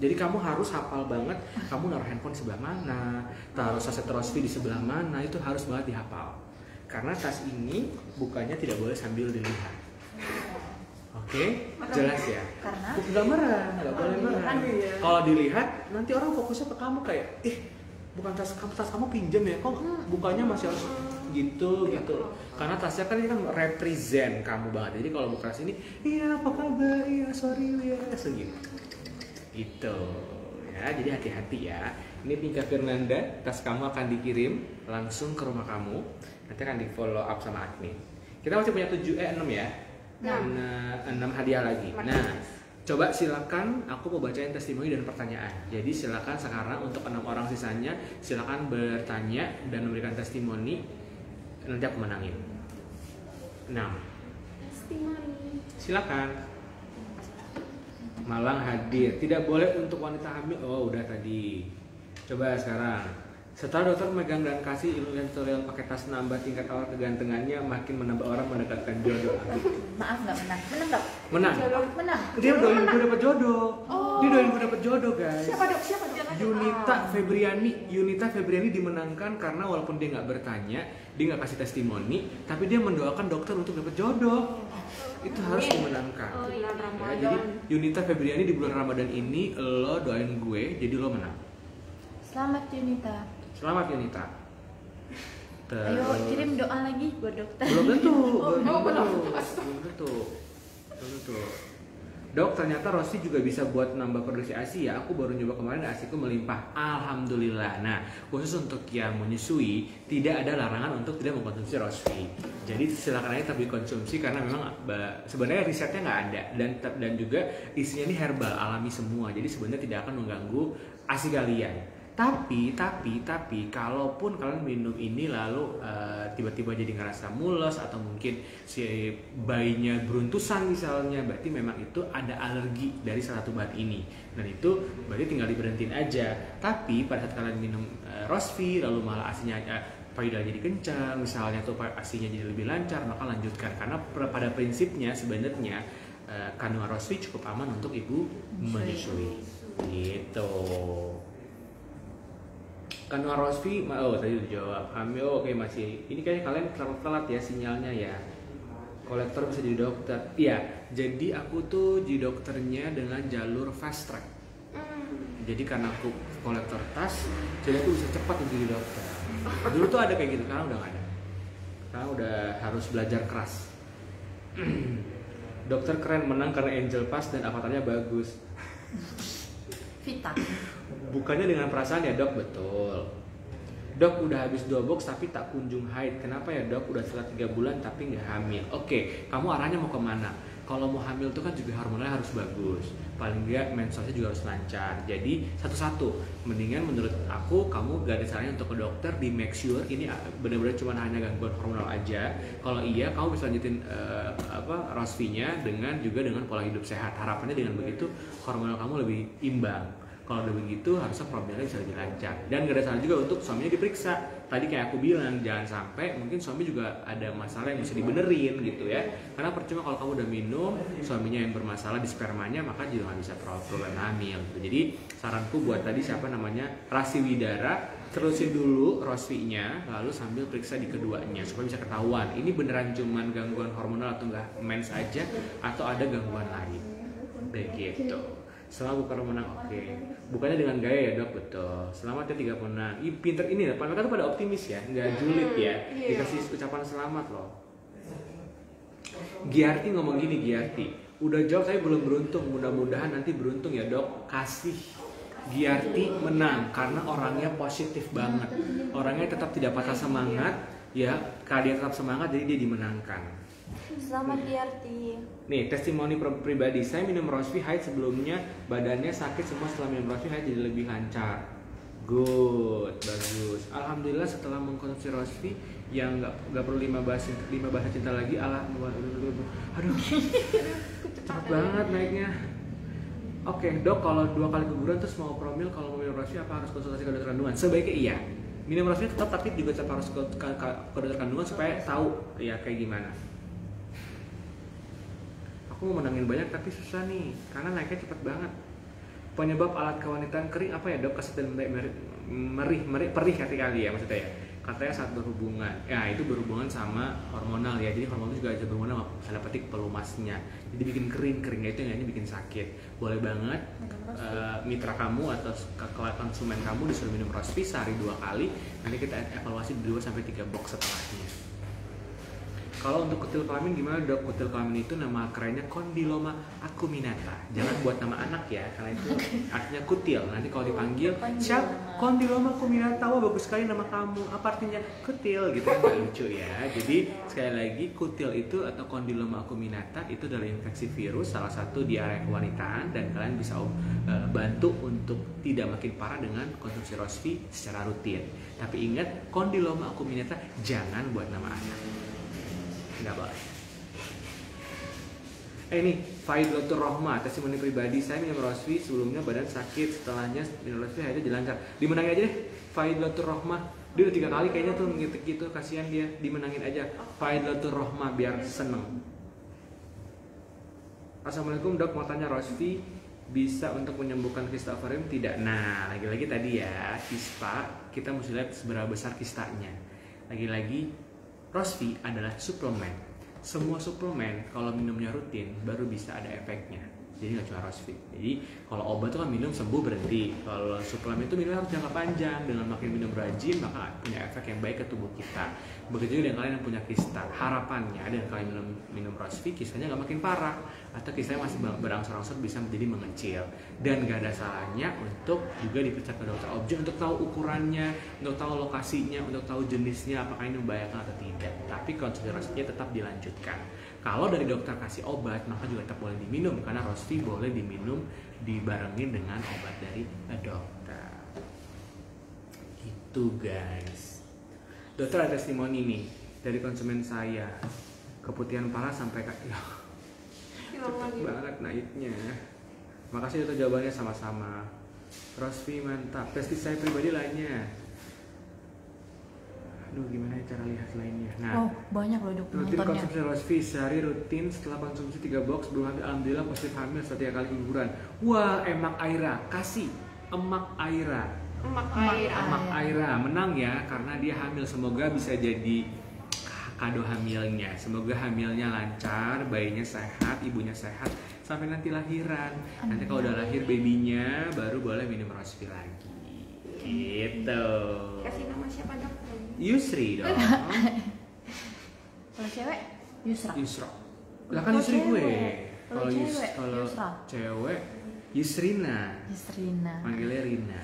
Jadi kamu harus hafal banget, kamu naruh handphone sebelah mana, taruh saset Rosvi di sebelah mana, itu harus banget dihafal. Karena tas ini bukanya tidak boleh sambil dilihat. Oke, jelas ya? Karena? Nggak merah, nggak boleh merah. Kalau dilihat, nanti orang fokusnya ke kamu kayak, bukan tas kamu pinjam ya, kok bukanya masih harus gitu. Karena tasnya kan ini kan represent kamu banget. Jadi kalau buka sini, iya apa kabar, iya sorry ya, segitu. Gitu ya, jadi hati-hati ya. Ini Pinky Firnanda, tas kamu akan dikirim langsung ke rumah kamu. Nanti akan di follow up sama admin. Kita masih punya 6 ya. 6 hadiah lagi. Nah, coba silakan aku mau bacain testimoni dan pertanyaan. Jadi silakan sekarang untuk 6 orang sisanya silakan bertanya dan memberikan testimoni. Nanti aku menangin. 6. Testimoni. Silakan. Malang hadir. Tidak boleh untuk wanita hamil. Oh, udah tadi. Coba sekarang. Setelah dokter megang dan kasih ilmu tutorial pakai tas nambah tingkat awal kegantengannya, makin menambah orang mendekatkan jodoh. Maaf nggak menang. Menang nggak? Menang. Menang. Dia doain gue dapet jodoh. Dia doain gue dapet jodoh guys. Siapa dok? Yunita Febriani dimenangkan karena walaupun dia nggak bertanya, dia nggak kasih testimoni, tapi dia mendoakan dokter untuk dapet jodoh. Itu harus dimenangkan. Ya, jadi Yunita Febriani di bulan Ramadan ini lo doain gue, jadi lo menang. Selamat Yunita. Selamat Yunita. Ayo kirim doa lagi buat dokter. Belum tentu. Dok, ternyata Rossi juga bisa buat nambah produksi ASI ya. Aku baru nyoba kemarin, ASIku melimpah. Alhamdulillah. Nah, khusus untuk yang menyusui, tidak ada larangan untuk tidak mengkonsumsi Rossi. Jadi silakan aja tetap dikonsumsi karena memang sebenarnya risetnya nggak ada dan juga isinya ini herbal, alami semua. Jadi sebenarnya tidak akan mengganggu ASI kalian. Tapi kalaupun kalian minum ini lalu tiba-tiba jadi ngerasa mules atau mungkin si bayinya beruntusan misalnya, berarti memang itu ada alergi dari salah satu bahan ini, dan itu berarti tinggal diberhentiin aja. Tapi pada saat kalian minum Rosvi lalu malah asinya payudara jadi kencang misalnya, atau asinya jadi lebih lancar, maka lanjutkan, karena pada prinsipnya sebenarnya kandungan Rosvi cukup aman untuk ibu menyusui gitu. Kandungan Rosvi, tadi udah jawab. Hamil, oke masih. Ini kayaknya kalian telat ya sinyalnya ya. Kolektor bisa jadi dokter. Iya, jadi aku tuh jadi dokternya dengan jalur fast track. Jadi karena aku kolektor tas, jadi aku bisa cepat untuk jadi dokter. Dulu tuh ada kayak gitu, sekarang udah gak ada. Sekarang udah harus belajar keras. Dokter keren, menang karena Angel Pass dan avatarnya bagus. Vita. Bukannya dengan perasaan ya dok, betul. Dok udah habis 2 box tapi tak kunjung haid. Kenapa ya dok? Udah setelah 3 bulan tapi nggak hamil. Oke, kamu arahnya mau kemana? Kalau mau hamil tuh kan juga hormonnya harus bagus. Paling nggak menstruasinya juga harus lancar. Jadi satu-satu. Mendingan menurut aku kamu gak ada caranya untuk ke dokter di make sure ini benar-benar cuma hanya gangguan hormonal aja. Kalau iya, kamu bisa lanjutin Rosvi-nya dengan pola hidup sehat. Harapannya dengan begitu hormonal kamu lebih imbang. Kalau udah begitu harusnya problemnya bisa lebih lancar. Dan gak ada salah juga untuk suaminya diperiksa. Tadi kayak aku bilang, jangan sampai mungkin suami juga ada masalah yang bisa dibenerin gitu ya. Karena percuma kalau kamu udah minum, suaminya yang bermasalah di spermanya, maka juga gak bisa problem hamil gitu. Jadi saranku buat tadi siapa namanya Rasi Widara, terusin dulu Rosvi-nya, lalu sambil periksa di keduanya supaya bisa ketahuan ini beneran cuman gangguan hormonal atau enggak mens aja atau ada gangguan lain. Begitu. Selama bukan menang, oke. Bukannya dengan gaya ya dok, betul. Selamat ya 3 menang. Ih pinter ini ya, mereka tuh pada optimis ya, nggak julid ya. Dikasih ucapan selamat loh. Giarti ngomong gini, Giarti, udah jawab saya belum beruntung, mudah-mudahan nanti beruntung ya dok. Kasih. Giarti menang karena orangnya positif banget. Orangnya tetap tidak patah semangat, ya. Karena dia tetap semangat, jadi dia dimenangkan. Selamat Giarti. Nih, testimoni pribadi. Saya minum Rosvi haid sebelumnya, badannya sakit semua, setelah minum Rosvi haid jadi lebih lancar. Good, bagus. Alhamdulillah setelah mengkonsumsi Rosvi yang nggak perlu 5 bahasa cinta lagi. Aduh, cepet banget naiknya. Oke, dok, kalau 2 kali keguguran terus mau promil, kalau mau minum Rosvi apa harus konsultasi ke dokter kandungan? Sebaiknya iya. Minum Rosvi tetap, tapi juga tetap harus ke dokter kandungan supaya tahu ya kayak gimana. Aku mau menangin banyak tapi susah nih karena naiknya cepet banget. Penyebab alat kewanitaan kering apa ya dok? Keset dan perih kali ya maksudnya ya. Katanya saat berhubungan, ya itu berhubungan sama hormonal ya. Jadi hormonal juga ada berhubungan sama tanda petik pelumasnya. Jadi bikin keringnya itu yang ini bikin sakit. Boleh banget mitra kamu atau konsumen kamu disuruh minum Rosvi sehari 2 kali. Nanti kita evaluasi 2-3 box setelahnya. Kalau untuk kutil kelamin gimana dok? Kutil kelamin itu nama kerennya Condyloma acuminata. Jangan buat nama anak ya, karena itu artinya kutil. Nanti kalau dipanggil, siap Condyloma acuminata, wah bagus sekali nama kamu. Apa artinya kutil gitu kan, nggak lucu ya. Jadi sekali lagi kutil itu atau Condyloma acuminata itu adalah infeksi virus salah satu di area kewanitaan, dan kalian bisa bantu untuk tidak makin parah dengan konsumsi Rosvi secara rutin. Tapi ingat, Condyloma acuminata jangan buat nama anak. Nggak boleh. Ini Faidatul Rohmah, testimoni pribadi. Saya minum Rosvi sebelumnya badan sakit, setelahnya minum Rosvi akhirnya dilancar. Dimenangin aja deh Faidatul Rohmah. Dia udah 3 kali kayaknya tuh ngitik gitu, kasihan dia. Dimenangin aja Faidatul Rohmah biar seneng. Assalamualaikum dok, mau tanya Rosvi bisa untuk menyembuhkan kista ovarium tidak? Nah, lagi-lagi tadi ya, kista kita mesti lihat seberapa besar kistanya. Lagi-lagi Rosvi adalah suplemen. Semua suplemen kalau minumnya rutin baru bisa ada efeknya. Jadi nggak cuma Rosvi. Jadi kalau obat itu kan minum sembuh berhenti. Kalau suplemen itu minum harus jangka panjang. Dengan makin minum rajin maka punya efek yang baik ke tubuh kita. Begitu juga dengan kalian yang punya kista. Harapannya dengan kalian minum Rosvi, kistanya nggak makin parah, atau kistanya masih berangsur-angsur bisa menjadi mengecil. Dan nggak ada salahnya untuk juga diperiksa ke dokter objek untuk tahu ukurannya, untuk tahu lokasinya, untuk tahu jenisnya apakah ini membahayakan atau tidak. Tapi konsumsi Rosvi tetap dilanjutkan. Kalau dari dokter kasih obat, maka juga tetap boleh diminum, karena Rosvi boleh diminum dibarengin dengan obat dari dokter. Tuh guys, dokter ada testimoni nih dari konsumen saya, keputihan parah sampai ya, cepet banget naiknya. Makasih dokter jawabannya sama-sama. Rosvi mantap. Testi saya pribadi lainnya. Aduh, gimana cara lihat lainnya? Nah, banyak loh dok rutin penontonnya. konsumsi Rosvi sehari rutin setelah konsumsi 3 box belum hamil. Alhamdulillah positif hamil setelah 3 kali guguran. Wah, emak Aira kasih emak Aira. Emak Aira menang ya karena dia hamil. Semoga bisa jadi kado hamilnya. Semoga hamilnya lancar, bayinya sehat, ibunya sehat sampai nanti lahiran. Nanti kalau udah lahir babynya baru boleh minum Rosvi lagi. Gitu. Kasih nama siapa dok? Yusri dong. Kalau cewek Yusra. Yusra. Lah kan Kalau Yusri gue. cewek. Kalau cewek, kalau Yusra. cewek Yusrina. Yusrina. Manggilnya Rina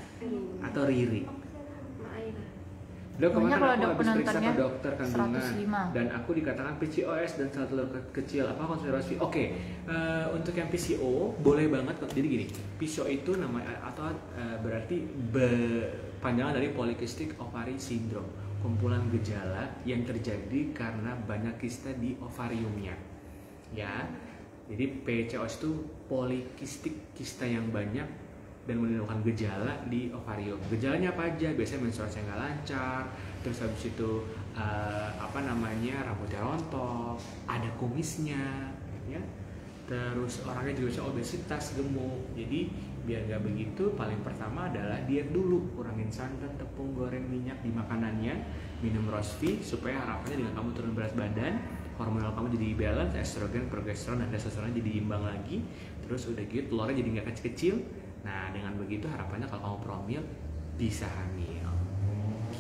atau Riri. Maina. Dok, Banyak kemarin kalau aku dok habis periksa penontonnya ke dokter kandungan 105. dan aku dikatakan PCOS dan salah telur kecil. Apa konsumsi Rosvi? Oke, untuk yang PCO boleh banget. Jadi gini, PCO itu nama atau berarti panjangan dari Polycystic Ovary Syndrome, kumpulan gejala yang terjadi karena banyak kista di ovariumnya. Ya, jadi PCOS itu polikistik, kista yang banyak dan menimbulkan gejala di ovarium. Gejalanya apa aja? Biasanya menstruasi nggak lancar, terus habis itu rambutnya rontok, ada kumisnya, ya. Terus orangnya juga bisa obesitas, gemuk. Jadi biar nggak begitu, paling pertama adalah diet dulu, kurangin santan, tepung, goreng, minyak di makanannya, minum Rosvi supaya harapannya dengan kamu turun berat badan, hormonal kamu jadi balance, estrogen, progesteron, dan testosteron jadi imbang lagi. Terus udah gitu telurnya jadi nggak kecil-kecil. Nah, dengan begitu harapannya kalau kamu promil bisa hamil.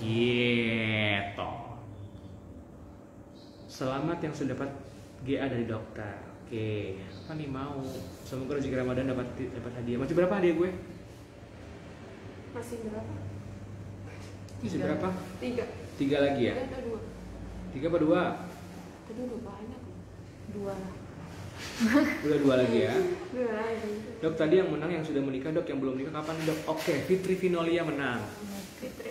Gitu. Selamat yang sudah dapat GA dari dokter. Oke, apa nih mau? Semoga rezeki Ramadan dapat hadiah. Masih berapa hadiah gue? Masih berapa? Masih berapa? 3. 3 lagi ya? Ada 2. 3 apa 2? Tadi udah banyak. 2 lah. Udah 2 lagi ya? 2 lagi. Dok, tadi yang menang yang sudah menikah, dok, yang belum nikah kapan, dok? Oke, Fitri Vinolia menang. Fitri.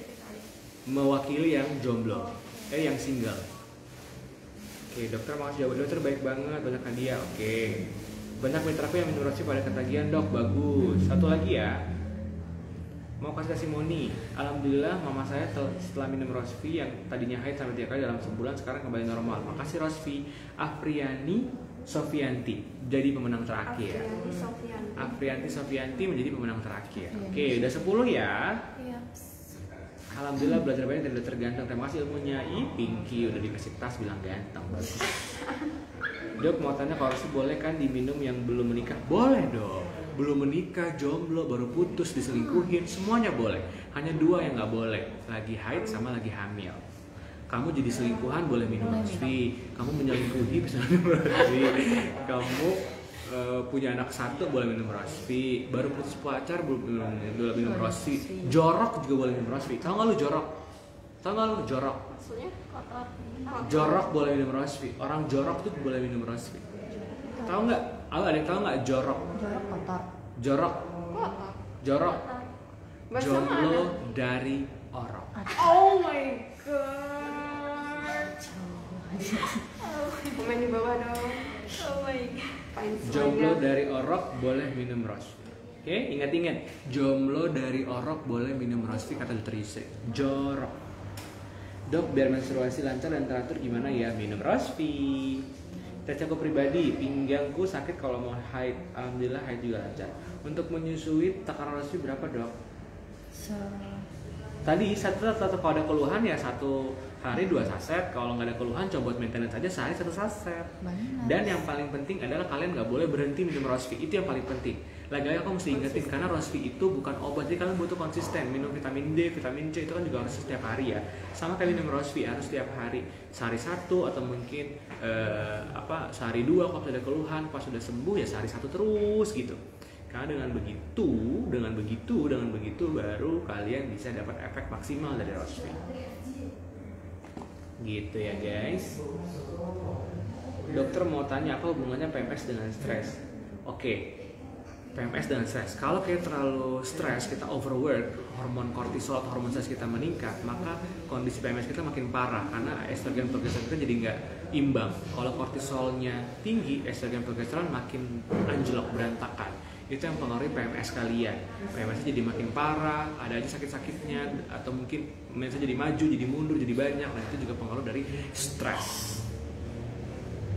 Mewakili yang jomblo, yang single. Oke, dokter makasih jawaban dokter baik banget, banyak hadiah. Oke, banyak mitra aku yang minum Rosvi pada ketagihan, dok, bagus. Satu lagi ya, mau kasih testimoni. Alhamdulillah mama saya setelah minum Rosvi yang tadinya haid sampai 3 kali dalam sebulan sekarang kembali normal. Makasih Rosvi. Afriani Sofianti jadi pemenang terakhir. Afrianti Sofianti menjadi pemenang terakhir. Oke, udah 10 ya. Iya. Alhamdulillah belajar banyak dan terganteng. Terima kasih ilmunya. Pinky udah dikasih tas bilang ganteng, bagus. Dok mau tanya kalau Rosvi boleh kan diminum yang belum menikah? Boleh dong. Belum menikah, jomblo, baru putus, diselingkuhin, semuanya boleh. Hanya 2 yang nggak boleh, lagi haid sama lagi hamil. Kamu jadi selingkuhan boleh minum Rosvi. Kamu menyelingkuhi bisa minum Rosvi. Kamu punya anak 1 boleh minum Rosvi. Baru putus pacar boleh minum Rosvi. Jorok juga boleh minum Rosvi. Tahu nggak lu jorok? Tahu nggak lu jorok? Maksudnya kotor. Jorok boleh minum Rosvi. Orang jorok tuh boleh minum Rosvi. Tahu nggak? Ada yang tahu nggak jorok? Jorok kotor. Jorok. Kotor. Jorok. Bersama Jomblo ada. dari orok. Oh my god. Komen di bawah dong. Oh my god. Jomblo dari orok boleh minum Rosvi. Oke, ingat-ingat. Jomblo dari orok boleh minum Rosvi kata dokter Yusri. Jorok. Dok, biar menstruasi lancar dan teratur gimana ya? Minum Rosvi. Tes aku pribadi, pinggangku sakit kalau mau haid. Alhamdulillah haid juga lancar. Untuk menyusui takaran Rosvi berapa, dok? Tadi satu kalau ada keluhan ya 1 hari 2 saset. Kalau nggak ada keluhan coba buat maintenance saja sehari 1 saset. Dan yang paling penting adalah kalian nggak boleh berhenti minum Rosvi. Itu yang paling penting. Lagi-lagi aku mesti ingetin karena Rosvi itu bukan obat. Jadi kalian butuh konsisten. Minum vitamin D, vitamin C itu kan juga harus setiap hari ya. Sama kayak minum Rosvi harus setiap hari. Sehari 1 atau mungkin sehari 2 kalau sudah keluhan. Pas sudah sembuh ya sehari 1 terus gitu. Karena dengan begitu baru kalian bisa dapat efek maksimal dari Rosvi. Gitu ya guys. Dokter mau tanya apa hubungannya PMS dengan stres? Oke. PMS dan stres. Kalau kita terlalu stres, kita overwork, hormon kortisol atau hormon stres kita meningkat, maka kondisi PMS kita makin parah karena estrogen progesteron kita jadi nggak imbang. Kalau kortisolnya tinggi, estrogen progesteron makin anjlok, berantakan. Itu yang mempengaruhi PMS kalian. PMS jadi makin parah, ada aja sakit-sakitnya, atau mungkin mensnya jadi maju, jadi mundur, jadi banyak. Nah itu juga pengaruh dari stres.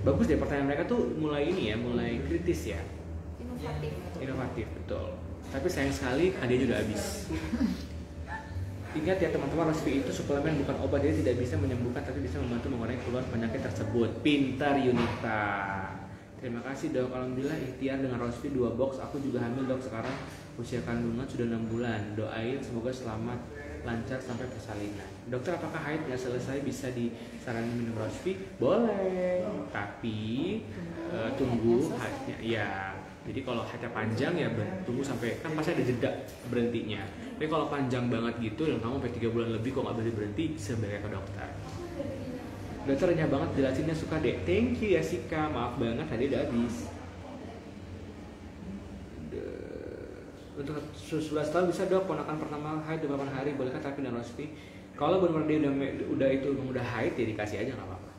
Bagus deh pertanyaan mereka tuh mulai mulai kritis ya. Inovatif, betul. Tapi sayang sekali hadiahnya udah habis. Ingat ya teman-teman, Rosvi itu suplemen bukan obat, dia tidak bisa menyembuhkan tapi bisa membantu mengurangi keluhan penyakit tersebut. Pintar Yunita. Terima kasih dok, alhamdulillah ikhtiar dengan Rosvi 2 box. Aku juga hamil dok, sekarang usia kandungan sudah 6 bulan. Doain semoga selamat, lancar sampai persalinan. Dokter, apakah haid nggak selesai bisa disaranin minum Rosvi? Boleh, tapi tunggu haidnya ya. Jadi kalau haidnya panjang ya tunggu sampai, kan pasti ada jeda berhentinya. Tapi kalau panjang banget gitu dan kamu sampai 3 bulan lebih kok nggak berhenti, sebaiknya ke dokter. Dokter renyah banget jelasinnya, suka deh. Thank you ya Sika, maaf banget tadi udah habis. Untuk 11 tahun bisa dok, ponakan pertama haid 8 hari, bolehkah terapi dan Rosvi? Kalau benar-benar dia udah haid ya dikasih aja nggak apa-apa.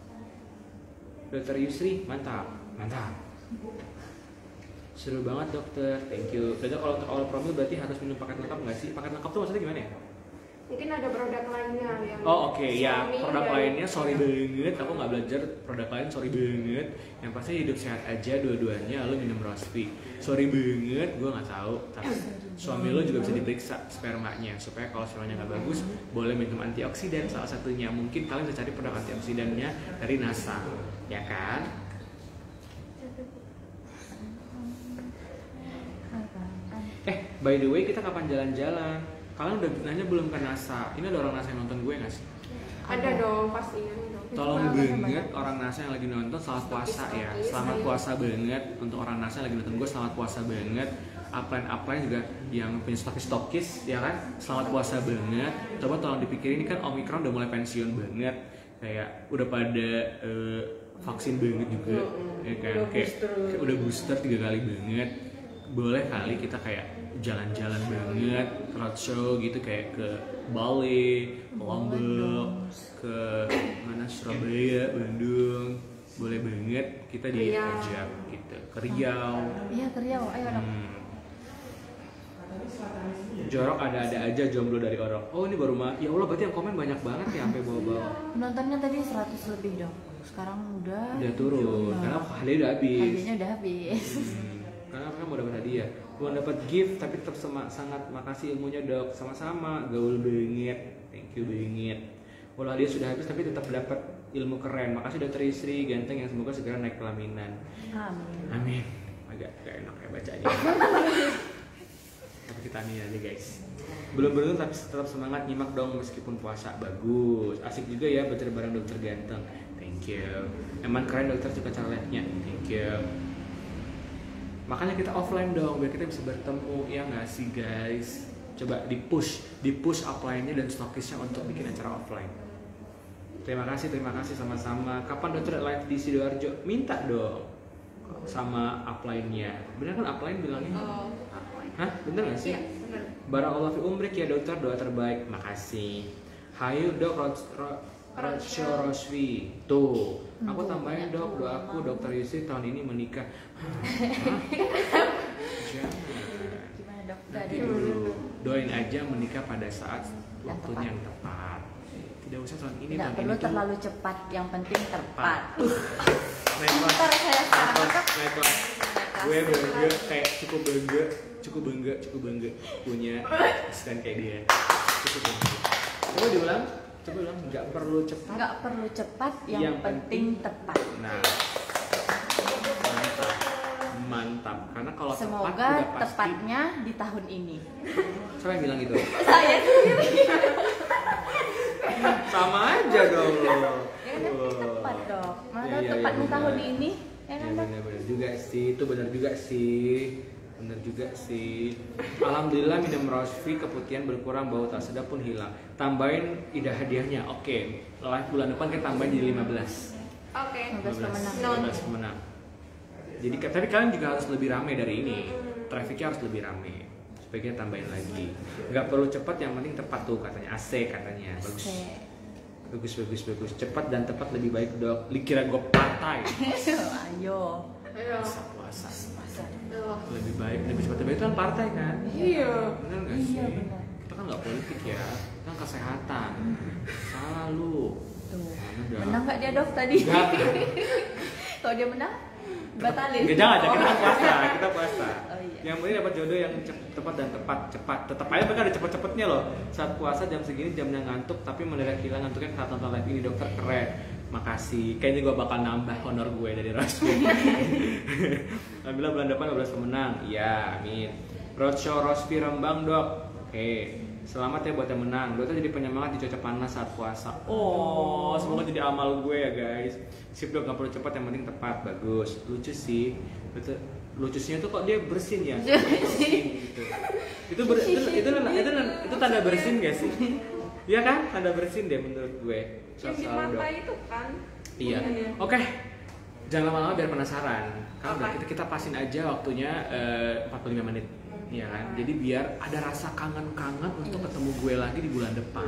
Dokter Yusri, mantap. Seru banget dokter, thank you. Dokter, kalau untuk awal promil berarti harus minum paket lengkap nggak sih? Paket lengkap tuh maksudnya gimana ya? Mungkin ada produk lainnya yang oke, ya produk lainnya sorry banget, aku nggak belajar produk lain, sorry banget. Yang pasti hidup sehat aja dua-duanya, lo minum Rosvi. Sorry banget, gue nggak tahu. Tapi suami lo juga bisa diperiksa spermanya supaya kalau spermanya nggak bagus, boleh minum antioksidan salah satunya. Mungkin kalian bisa cari produk antioksidannya dari NASA, ya kan? By the way, kita kapan jalan-jalan? Kalian udah nanya belum ke NASA? Ini ada orang NASA yang nonton gue nggak sih? Ada dong, pasti. Tolong banget orang NASA yang lagi nonton, selamat puasa ya. Selamat puasa banget untuk orang NASA yang lagi nonton gue, selamat puasa banget. Upline juga yang punya stokis ya kan? Selamat puasa banget. Coba tolong dipikirin, ini kan Omicron udah mulai pensiun banget. Kayak udah pada vaksin banget juga, ya kan? Kayak udah booster 3 kali banget. Boleh kali kita kayak jalan-jalan banget, roadshow gitu, kayak ke Bali, ke Lombok, ke mana, Surabaya, Bandung, boleh banget kita diajak gitu, ke Riau. Iya, ke Riau, ayo dong. Jorok ada-ada aja, jomblo dari Orok. Oh ini baru ya Allah, berarti yang komen banyak banget ya sampai bawa-bawa. Penontonnya tadi 100 lebih dong, sekarang udah turun, karena hadiah udah habis. Hadiahnya udah habis. Karena kamu mau dapat hadiah, mau dapat gift, tapi tetap sangat makasih ilmunya dok, sama-sama, gaul banget, thank you banget. Walau hadiah sudah habis tapi tetap dapat ilmu keren. Makasih dokter Istri ganteng yang semoga segera naik pelaminan. Amin. Agak gak enak ya bacanya. Tapi kita amin aja guys. Belum beruntung tapi tetap semangat, nyimak dong meskipun puasa. Bagus, asik juga ya belajar bareng dokter ganteng. Thank you. Emang keren dokter juga cara liatnya. Thank you. Makanya kita offline dong, biar kita bisa bertemu, ya nggak sih guys? Coba di-push upline-nya dan stokisnya untuk bikin acara offline. Terima kasih sama-sama. Kapan dokter live di Sidoarjo? Minta dong sama upline-nya. Bener kan upline bilangnya? Upline. Hah? Bener nggak sih? Iya, bener. Barakallahu fi umrik ya dokter, doa terbaik. Makasih. Hayu dok, Rosvi. Tuh, aku tambahin dok, doaku dokter Yusri tahun ini menikah. Jangan. Gimana dok? Nanti dulu. Doain aja menikah pada saat waktunya yang tepat. Tidak usah tahun ini. Tidak perlu terlalu cepat, yang penting tepat. Pintar saya sekarang. Naik kelas. Gue bangga, kayak cukup bangga punya asisten kayak dia. Cukup bangga. Coba diulang. Nggak perlu cepat, yang penting tepat. Nah, mantap. Karena kalau semoga tepat udah pasti. Tepatnya di tahun ini. Siapa yang bilang gitu? Saya sendiri. Sama aja dong lo. Ya kan tepat dok. Mana tepatnya tahun ini? Ya kan dok? Benar juga sih, itu benar juga sih. Alhamdulillah minum Rosvi keputihan berkurang, bau tak sedap pun hilang. Tambahin hadiahnya. Oke. Live bulan depan kita tambahin jadi 15. Oke. 15 pemenang. Jadi tapi kalian juga harus lebih ramai dari ini. trafficnya harus lebih rame supaya kita tambahin lagi. Nggak perlu cepat, yang penting tepat tuh katanya, AC katanya. Bagus. Cepat dan tepat lebih baik dok. Kira gue partai. Ayo. Puasa. Lebih baik, lebih cepat, lebih baik itu kan partai kan? Iya. Bener nggak sih? Iya benar. Kita kan nggak politik ya, kita kan kesehatan. Salah lu. Tuh. Udah. Menang nggak dia dok tadi? Enggak. Kalau dia menang, batalin. Jangan, kita puasa. Oh, iya. Yang penting dapat jodoh yang tepat dan cepat. Tetap aja mereka ada cepet-cepetnya loh. Saat puasa jam segini jamnya ngantuk, tapi mendadak hilang ngantuknya saat nonton live ini. Dokter keren. Makasih. Kayaknya gue bakal nambah honor gue dari Rospi. Alhamdulillah bulan depan 12 pemenang. Iya, amin. Roadshow Rospi Rembang dok. Oke. Selamat ya buat yang menang. Dokter jadi penyemangat di cuaca panas saat puasa. Oh, semoga jadi amal gue ya guys. Sip dok, gak perlu cepat, yang penting tepat. Bagus. Lucu sih. Betul. Lucunya tuh kok dia bersin ya. Bersin gitu. Itu tanda bersin gak sih? Iya kan? Tanda bersin deh menurut gue. Yang di mata itu kan. Iya. Oke. Jangan lama-lama biar penasaran. Kalau udah kita pasin aja waktunya 45 menit. Iya kan? Jadi biar ada rasa kangen-kangen untuk ketemu gue lagi di bulan depan.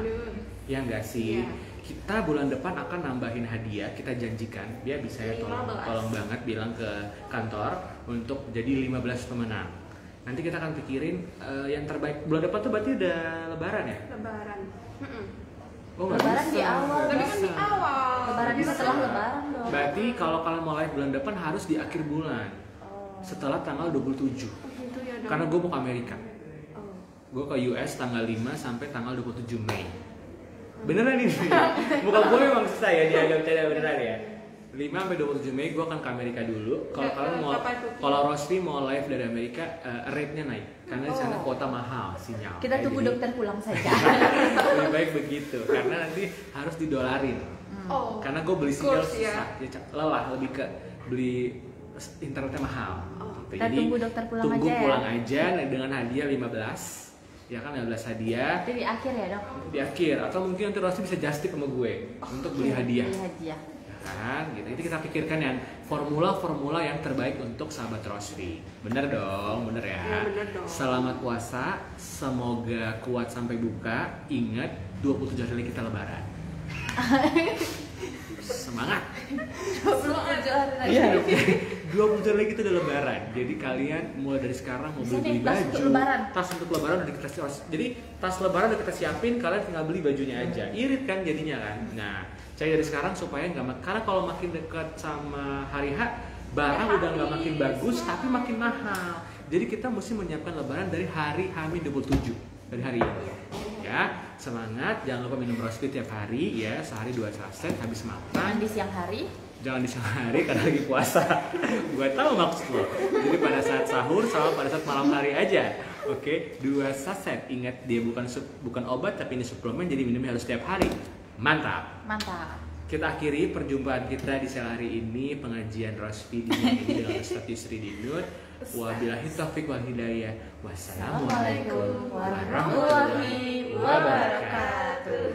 Ya enggak sih? Iya. Kita bulan depan akan nambahin hadiah, kita janjikan. Dia bisa ya tolong banget bilang ke kantor untuk jadi 15 pemenang. Nanti kita akan pikirin yang terbaik. Bulan depan tuh berarti udah lebaran ya? Lebaran. Oh, Lebaran di awal. Tapi kan di awal. Lebaran setelah lebaran dong. Berarti kalau kalian mau live bulan depan harus di akhir bulan. Setelah tanggal 27. Gitu ya dok. Karena gue mau ke Amerika. Oh. Gue ke US tanggal 5 sampai tanggal 27 Mei. Beneran ini? Muka gue memang susah ya dia agak bercanda beneran ya. 5 sampai 27 Mei gue akan ke Amerika dulu. Kalau kalian mau, kalau Rospi mau live dari Amerika, rate-nya naik. Karena di sana kuota mahal sinyal. Kita tunggu jadi, dokter pulang saja. lebih baik begitu. Karena nanti harus didolarin. Oh. Karena gue beli sinyal Course, ya. susah, lelah, lebih ke beli internetnya mahal. Gitu. Kita tunggu dokter pulang tunggu aja ya. pulang aja dengan hadiah 15. Ya kan 15 hadiah. Itu di akhir ya dok? Di akhir, atau mungkin nanti Rossi bisa just tip sama gue untuk beli hadiah. Beli hadiah. Ya kan, gitu. Itu kita pikirkan ya formula-formula yang terbaik untuk sahabat Rossi. Bener dong, bener ya. Ya, bener dong. Selamat puasa, semoga kuat sampai buka. Ingat 27 hari lagi kita lebaran. Semangat. 27 hari lagi. Iya. 20 hari lagi kita udah lebaran. Jadi kalian mulai dari sekarang mau beli baju, tas untuk lebaran udah kita siapin. Jadi tas lebaran udah kita siapin, kalian tinggal beli bajunya aja. Irit kan jadinya kan. Nah, cari dari sekarang supaya nggak, karena kalau makin dekat sama hari H, barang udah nggak makin bagus tapi makin mahal. Jadi kita mesti menyiapkan lebaran dari hari H-27 dari hari ini. Ya, semangat, jangan lupa minum Rospi tiap hari ya, sehari 2 saset habis makan. Di siang hari. Jangan di siang hari karena lagi puasa. Gue tahu maksud lo. Jadi pada saat sahur sama pada saat malam hari aja. Oke, 2 saset. Ingat dia bukan obat tapi ini suplemen, jadi minumnya harus setiap hari. Mantap. Mantap. Kita akhiri perjumpaan kita di sel hari ini, pengajian Rospi dengan Ustaz Yusri Dinut. Wabillahi taufiq wal hidayah. Wassalamualaikum warahmatullahi wabarakatuh.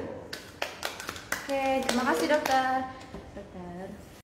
Oke, terima kasih dokter.